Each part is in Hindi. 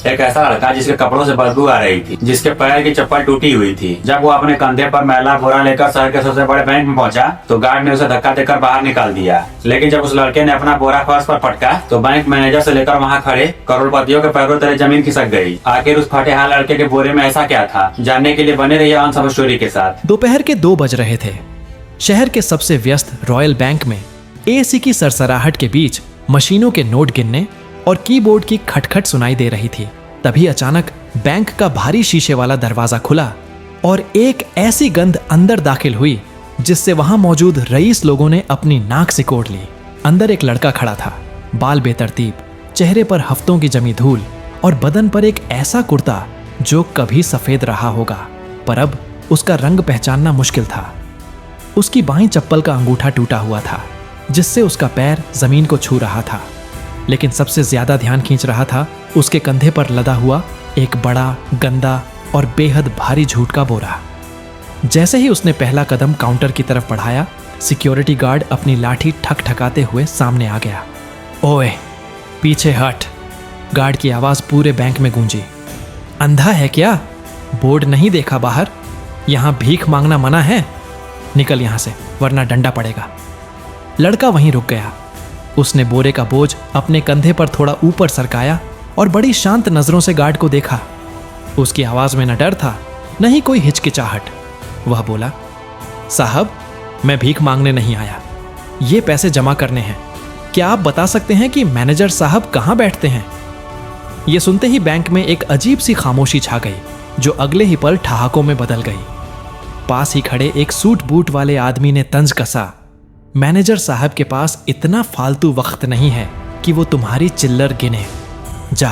एक ऐसा लड़का जिसके कपड़ों से बदबू आ रही थी, जिसके पैर की चप्पल टूटी हुई थी। जब वो अपने कंधे पर मैला बोरा लेकर शहर के सबसे बड़े बैंक में पहुंचा तो गार्ड ने उसे धक्का देकर बाहर निकाल दिया। लेकिन जब उस लड़के ने अपना बोरा फर्श पर पटका तो बैंक मैनेजर से लेकर वहाँ खड़े करोड़पतियों के पैरों तले जमीन खिसक गई। आखिर उस फटे हाथ लड़के के बोरे में ऐसा क्या था, जानने के लिए बने रहिए अनसब स्टोरी के साथ। दोपहर के 2 बज रहे थे। शहर के सबसे व्यस्त रॉयल बैंक में एसी की सरसराहट के बीच मशीनों के नोट गिनने और कीबोर्ड की खटखट सुनाई दे रही थी। तभी अचानक बैंक का भारी शीशे वाला दरवाजा खुला और एक ऐसी गंध अंदर दाखिल हुई जिससे वहां मौजूद रईस लोगों ने अपनी नाक सिकोड़ ली। अंदर एक लड़का खड़ा था, बाल बेतरतीब, चेहरे पर हफ्तों की जमी धूल और बदन पर एक ऐसा कुर्ता जो कभी सफेद रहा होगा, पर अब उसका रंग पहचानना मुश्किल था। उसकी बाईं चप्पल का अंगूठा टूटा हुआ था जिससे उसका पैर जमीन को छू रहा था। लेकिन सबसे ज्यादा ध्यान खींच रहा था उसके कंधे पर लदा हुआ एक बड़ा, गंदा और बेहद भारी झूठ का बोरा। जैसे ही उसने पहला कदम काउंटर की तरफ बढ़ाया, सिक्योरिटी गार्ड अपनी लाठी ठकठकाते हुए सामने आ गया। ओए, पीछे हट! गार्ड की आवाज पूरे बैंक में गूंजी। अंधा है क्या? बोर्ड नहीं देखा बाहर? यहां भीख मांगना मना है। निकल यहां से वरना डंडा पड़ेगा। लड़का वहीं रुक गया। उसने बोरे का बोझ अपने कंधे पर थोड़ा ऊपर सरकाया और बड़ी शांत नजरों से गार्ड को देखा। उसकी आवाज में न डर था, न ही कोई हिचकिचाहट। वह बोला, साहब, मैं भीख मांगने नहीं आया, ये पैसे जमा करने हैं। क्या आप बता सकते हैं कि मैनेजर साहब कहां बैठते हैं? यह सुनते ही बैंक में एक अजीब सी खामोशी छा गई जो अगले ही पल ठहाकों में बदल गई। पास ही खड़े एक सूट बूट वाले आदमी ने तंज कसा, मैनेजर साहब के पास इतना फालतू वक्त नहीं है कि वो तुम्हारी चिल्लर गिने। जा,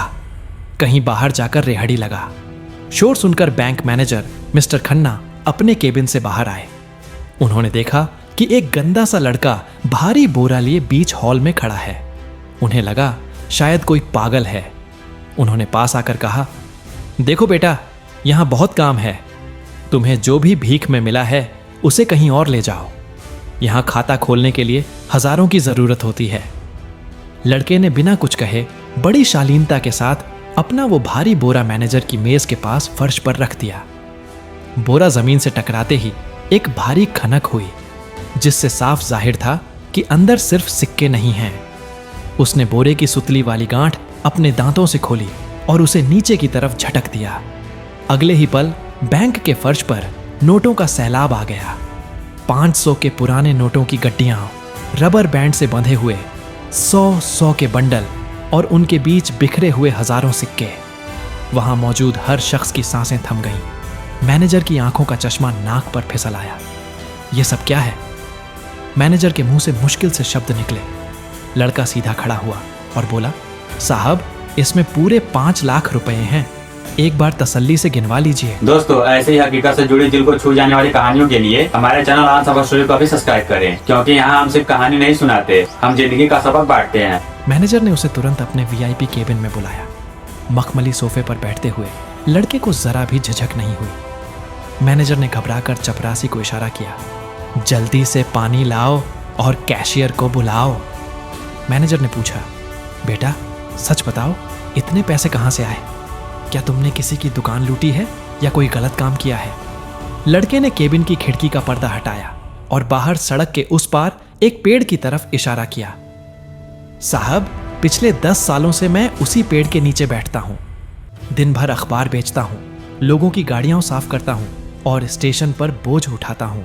कहीं बाहर जाकर रेहड़ी लगा। शोर सुनकर बैंक मैनेजर मिस्टर खन्ना अपने केबिन से बाहर आए। उन्होंने देखा कि एक गंदा सा लड़का भारी बोरा लिए बीच हॉल में खड़ा है। उन्हें लगा शायद कोई पागल है। उन्होंने पास आकर कहा, देखो बेटा, यहां बहुत काम है। तुम्हें जो भी भीख में मिला है उसे कहीं और ले जाओ। यहां खाता खोलने के लिए हजारों की जरूरत होती है। लड़के ने बिना कुछ कहे बड़ी शालीनता के साथ अपना वो भारी बोरा मैनेजर की मेज के पास फर्श पर रख दिया। बोरा जमीन से टकराते ही एक भारी खनक हुई जिससे साफ जाहिर था कि अंदर सिर्फ सिक्के नहीं हैं। उसने बोरे की सुतली वाली गांठ अपने दांतों से खोली और उसे नीचे की तरफ झटक दिया। अगले ही पल बैंक के फर्श पर नोटों का सैलाब आ गया। 500 के पुराने नोटों की गड्डियां, रबर बैंड से बंधे हुए 100 के बंडल और उनके बीच बिखरे हुए हजारों सिक्के। वहां मौजूद हर शख्स की सांसें थम गईं। मैनेजर की आंखों का चश्मा नाक पर फिसल आया। यह सब क्या है? मैनेजर के मुंह से मुश्किल से शब्द निकले। लड़का सीधा खड़ा हुआ और बोला, साहब, इसमें पूरे 5 लाख रुपए हैं। एक बार तसल्ली से गिनवा लीजिए। दोस्तों, ऐसे ही हकीकत से जुड़ी दिल को छू जाने वाली कहानियों के लिए हमारे चैनल अनसब स्टोरी को भी सब्सक्राइब करें, क्योंकि यहाँ हम सिर्फ कहानी नहीं सुनाते, हम जिंदगी का सबक बांटते हैं। मैनेजर ने उसे तुरंत अपने वीआईपी केबिन में बुलाया। मखमली सोफे पर बैठते हुए लड़के को जरा भी झिझक नहीं हुई। मैनेजर ने घबराकर चपरासी को इशारा किया, जल्दी से पानी लाओ और कैशियर को बुलाओ। मैनेजर ने पूछा, बेटा सच बताओ, इतने पैसे कहां से आए? क्या तुमने किसी की दुकान लूटी है या कोई गलत काम किया है? लड़के ने केबिन की खिड़की का पर्दा हटाया और बाहर सड़क के उस पार एक पेड़ की तरफ इशारा किया। साहब, पिछले 10 सालों से मैं उसी पेड़ के नीचे बैठता हूं। दिन भर अखबार बेचता हूं, लोगों की गाड़ियां साफ करता हूं और स्टेशन पर बोझ उठाता हूं।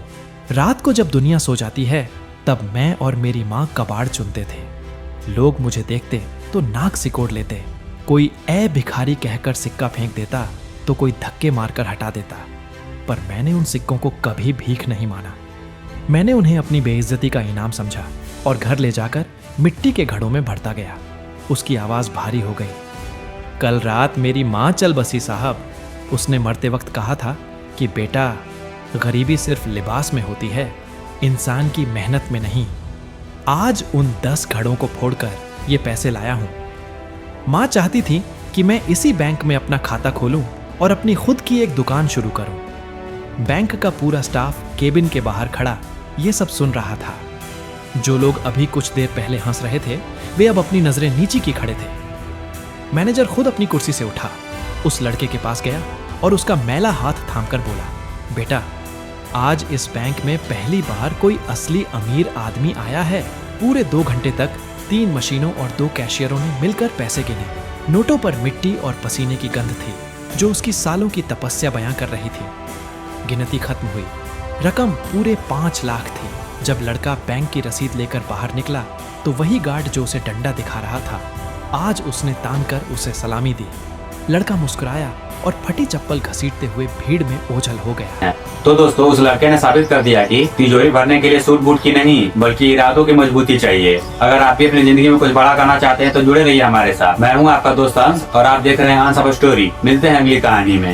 रात को जब दुनिया सो जाती है तब मैं और मेरी माँ कबाड़ चुनते थे। लोग मुझे देखते तो नाक सिकोड़ लेते। कोई ए भिखारी कहकर सिक्का फेंक देता तो कोई धक्के मारकर हटा देता, पर मैंने उन सिक्कों को कभी भीख नहीं माना। मैंने उन्हें अपनी बेइज्जती का इनाम समझा और घर ले जाकर मिट्टी के घड़ों में भरता गया। उसकी आवाज भारी हो गई। कल रात मेरी माँ चल बसी साहब। उसने मरते वक्त कहा था कि बेटा, गरीबी सिर्फ लिबास में होती है, इंसान की मेहनत में नहीं। आज उन 10 घड़ों को फोड़कर ये पैसे लाया हूं। माँ चाहती थी कि मैं इसी बैंक में अपना खाता खोलूं और अपनी खुद की एक दुकान शुरू करूं। बैंक का पूरा स्टाफ केबिन के बाहर खड़ा ये सब सुन रहा था। जो लोग अभी कुछ देर पहले हंस रहे थे वे अब अपनी नजरें नीची की खड़े थे। मैनेजर खुद अपनी कुर्सी से उठा, उस लड़के के पास गया और उसका मैला हाथ थामकर बोला, बेटा, आज इस बैंक में पहली बार कोई असली अमीर आदमी आया है। पूरे 2 घंटे तक 3 मशीनों और 2 कैशियरों ने मिलकर पैसे गिने। नोटों पर मिट्टी और पसीने की गंध थी जो उसकी सालों की तपस्या बयां कर रही थी। गिनती खत्म हुई, रकम पूरे 5 लाख थी। जब लड़का बैंक की रसीद लेकर बाहर निकला तो वही गार्ड जो उसे डंडा दिखा रहा था, आज उसने तान कर उसे सलामी दी। लड़का मुस्कुराया और फटी चप्पल घसीटते हुए भीड़ में ओझल हो गया। तो दोस्तों, उस लड़के ने साबित कर दिया कि तिजोरी भरने के लिए सूट बूट की नहीं बल्कि इरादों की मजबूती चाहिए। अगर आप भी अपनी जिंदगी में कुछ बड़ा करना चाहते हैं तो जुड़े रहिए हमारे साथ। मैं हूँ आपका दोस्त अंश और आप देख रहे हैं अंश ऑफ स्टोरी। मिलते हैं अगली कहानी में।